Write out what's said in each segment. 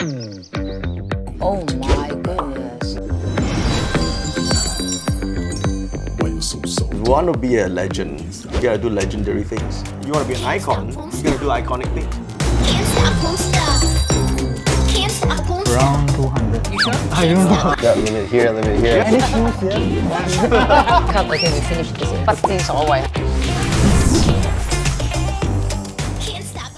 Oh my goodness. If you want to be a legend, you gotta do legendary things. You want to be an icon, you gotta do iconic things. Can't stop, won't stop. Can't stop, won't stop. Around 200. You sure? I don't know. Yeah, limit here, limit here. Any shoes here? Cut, okay, we finished this. 不知所謂。 Can't stop.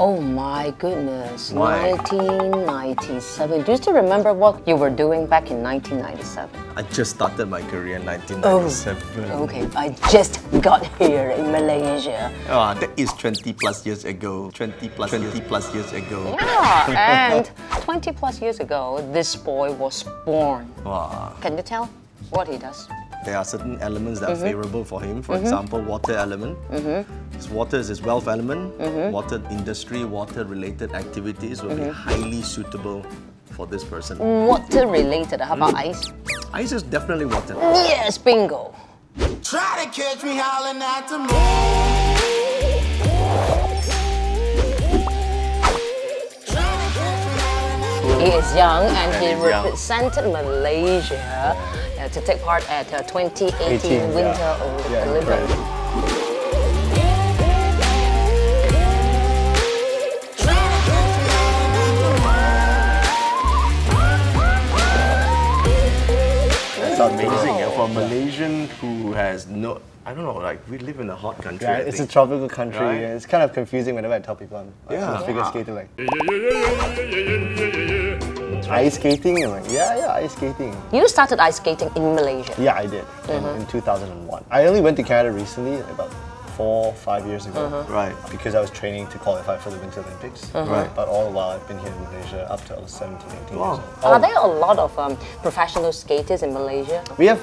Oh my goodness. Why? 1997. Do you still remember what you were doing back in 1997? I just started my career in 1997. Okay, I just got here in Malaysia. That is 20 plus years ago. 20 plus years ago. Yeah, and 20 plus years ago, this boy was born. Wow. Can you tell what he does? There are certain elements that are favorable for him. For example, water element. His water is his wealth element. Water industry, water-related activities will be highly suitable for this person. Water related. How about ice? Ice is definitely water. Yes, bingo. Try to catch me howling at the moon. He is young and he he's young. represented Malaysia to take part at 2018 Winter Olympics. That's amazing. For a Malaysian who has no, I don't know, like we live in a hot country. Yeah, I it's a think. tropical country. Right? And it's kind of confusing whenever I tell people I'm Yeah. figure skating. Like, ice skating? I'm like, yeah, ice skating. You started ice skating in Malaysia. Yeah, I did in 2001. I only went to Canada recently, like about 4 or 5 years ago. Right. Because I was training to qualify for the Winter Olympics. Right. But all the while I've been here in Malaysia up till I was 17, 18 Wow. years old. Are there a lot of professional skaters in Malaysia? We have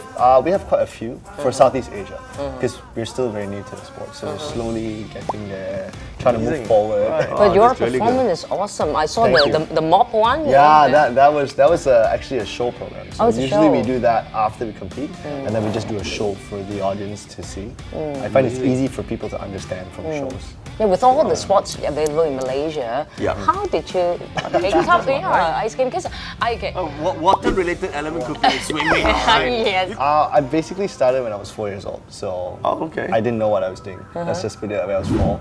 quite a few for Southeast Asia because we're still very new to the sport. So we're slowly getting there, trying to move Amazing. forward. Right. But Oh, your that's really good. performance is awesome. I saw Thank you. the mop one. Yeah, that was actually a show program. So Oh, it's a usually we show. do that after we compete, and then we just do a show for the audience to see. I find it's easy for people to understand from shows. Yeah, with all the sports available in Malaysia, Yeah. how did you take up ice skating? Because Water-related element could be swimming. Right? yes. I basically started when I was 4 years old, so Okay. I didn't know what I was doing. Let's just put it that way. I was 4.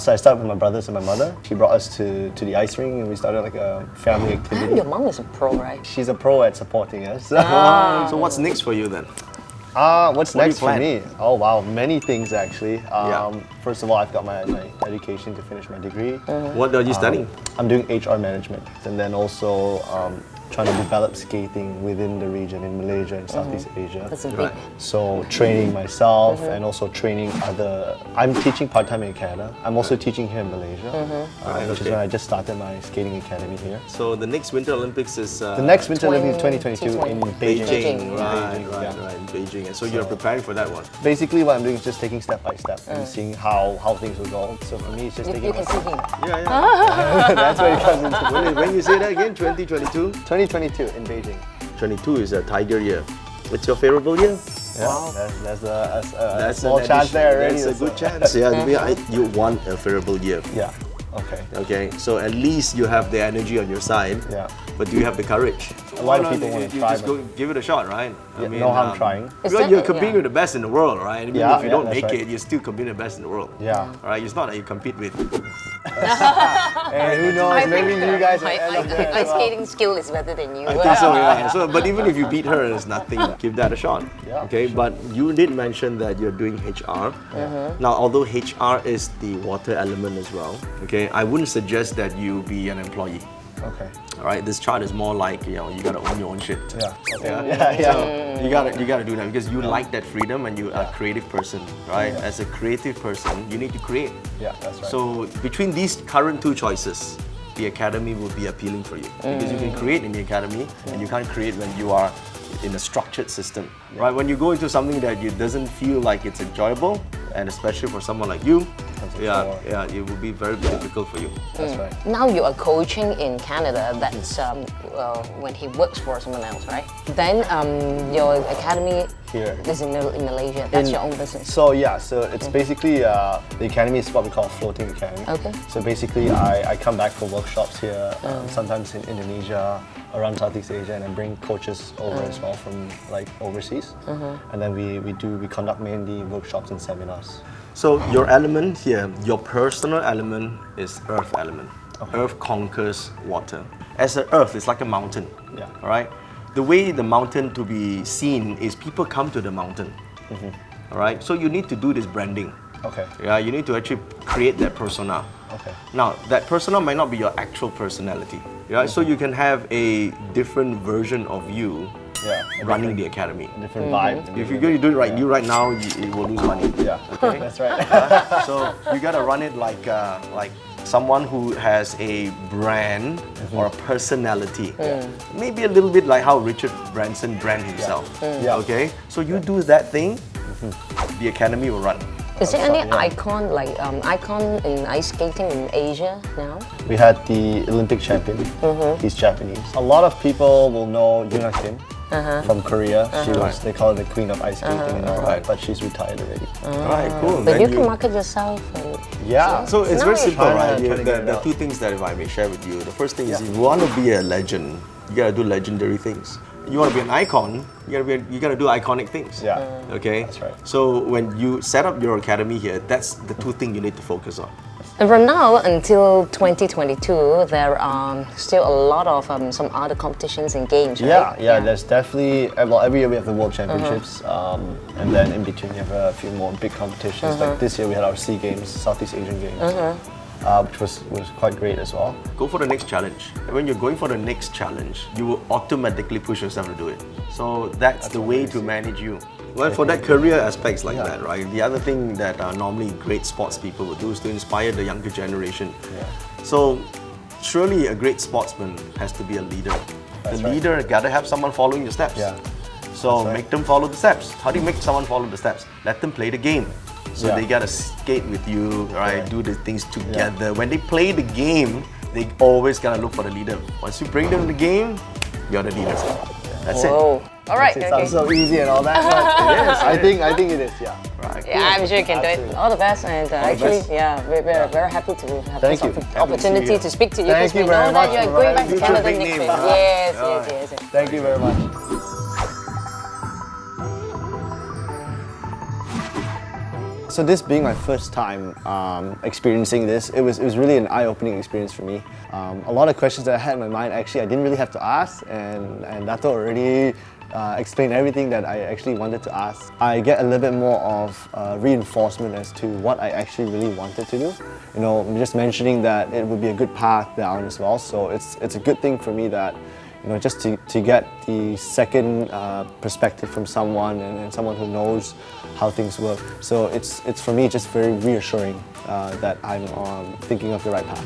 So I started with my brothers and my mother. She brought us to the ice rink and we started like a family activity. Your mom is a pro, right? She's a pro at supporting us. So what's next for you then? What's What do you next for plan? me? Oh wow, many things actually. Yeah. First of all, I've got my education to finish my degree. What are you studying? I'm doing HR management, and then also trying to develop skating within the region in Malaysia and Southeast Asia. That's a big. Right. So training myself and also training other. I'm teaching part-time in Canada. I'm also teaching here in Malaysia, which is okay. when I just started my skating academy here. So the next Winter Olympics is The next Winter Olympics 2022 in Beijing. Beijing. Beijing. Right, yeah. in Beijing. And so you're preparing for that one. Basically, what I'm doing is just taking step by step and seeing how things will go. So for me, it's just You taking. can see him. Yeah. That's where it comes into. When you say that again, 2022? 2022 in Beijing. 22 is a tiger year. What's your favorable year? Yeah, there's a That's small an chance addition. there already. That's a good chance. Yeah, you want a favorable year. Yeah. Okay. Okay, so at least you have the energy on your side. Yeah. But do you have the courage? A lot of people want to You try, just go give it a shot, right? no harm trying. Is You're, that- you're competing yeah. with the best in the world, right? Even Yeah, if you yeah, don't that's make right. it, you're still competing with the best in the world. Yeah. All right, it's not that you compete with. And who knows? Maybe you guys will end up there as Ice well. skating skill is better than you. I think so, yeah. So, but even if you beat her, it's nothing. Give that a shot. Yeah, Okay, but you did mention that you're doing HR. Now, although HR is the water element as well, okay, I wouldn't suggest that you be an employee. Okay. All right, this chart is more like you gotta own your own shit. Yeah. Okay. Yeah. Yeah. So you gotta do that because you like that freedom and you are a creative person, right? As a creative person, you need to create. Yeah, that's right. So between these current two choices, the academy will be appealing for you because you can create in the academy and you can't create when you are in a structured system, right? When you go into something that you doesn't feel like it's enjoyable, and especially for someone like you, it will be very difficult for you. That's right. Now you are coaching in Canada. That's when he works for someone else, right? Then your academy here. This is in Malaysia. That's your own business. So yeah, so it's basically the academy is what we call a floating academy. Okay. So basically, I come back for workshops here, sometimes in Indonesia, around Southeast Asia, and I bring coaches over as well from like overseas. And then we conduct mainly workshops and seminars. So your element here, your personal element is earth element. Earth conquers water. As an earth, it's like a mountain. Yeah. All right. The way the mountain to be seen is people come to the mountain. All right. So you need to do this branding. Okay. Yeah. You need to actually create that persona. Okay. Now that persona might not be your actual personality. Yeah. So you can have a different version of you. Yeah. Running the academy. Different vibe. If you're going to do it right, you right now, you will lose money. Yeah. Okay. That's right. So you gotta run it like someone who has a brand or a personality. Maybe a little bit like how Richard Branson brand himself. Yeah. Okay. So you do that thing, the academy will run. Is there any icon in ice skating in Asia now? We had the Olympic champion. He's Japanese. A lot of people will know Yuna Kim from Korea. She was, they call her the queen of ice skating and all that, but she's retired already. Alright, cool. But Then you can market yourself. And Yeah. So it's Now very you're simple, right? trying to get it The out. two things that if I may share with you. The first thing is if you want to be a legend, you gotta do legendary things. You want to be an icon, you gotta do iconic things. Yeah. Okay. That's right. So when you set up your academy here, that's the two things you need to focus on. And from now until 2022, there are still a lot of some other competitions and games, right? Yeah. There's definitely, well, every year we have the World Championships, and then in between you have a few more big competitions. Like this year we had our SEA Games, Southeast Asian Games, which was quite great as well. Go for the next challenge. When you're going for the next challenge, you will automatically push yourself to do it. So that's the way to manage you. Well, for that career aspects like that, right? The other thing that normally great sports people would do is to inspire the younger generation. So surely a great sportsman has to be a leader. The leader gotta have someone following your steps. So make them follow the steps. How do you make someone follow the steps? Let them play the game. So they gotta skate with you, right? Do the things together. When they play the game, they always gotta look for the leader. Once you bring them in the game, you're the leader. That's it. All right. It sounds so easy and all that, but it is. I think it is, yeah. Right. Yeah, I'm sure you can do it. All the best, and actually, we're very happy to have Thank this you. opportunity to speak to you Thank because we you very know that much you're for going back to Future Canada big next name, week. huh? Yes. Thank you very much. So this being my first time experiencing this, it was really an eye-opening experience for me. A lot of questions that I had in my mind, actually, I didn't really have to ask, and Dato already explained everything that I actually wanted to ask. I get a little bit more of reinforcement as to what I actually really wanted to do. You know, I'm just mentioning that it would be a good path down as well, so it's a good thing for me that, you know, just to get the second perspective from someone and someone who knows how things work. So it's for me just very reassuring that I'm thinking of the right path.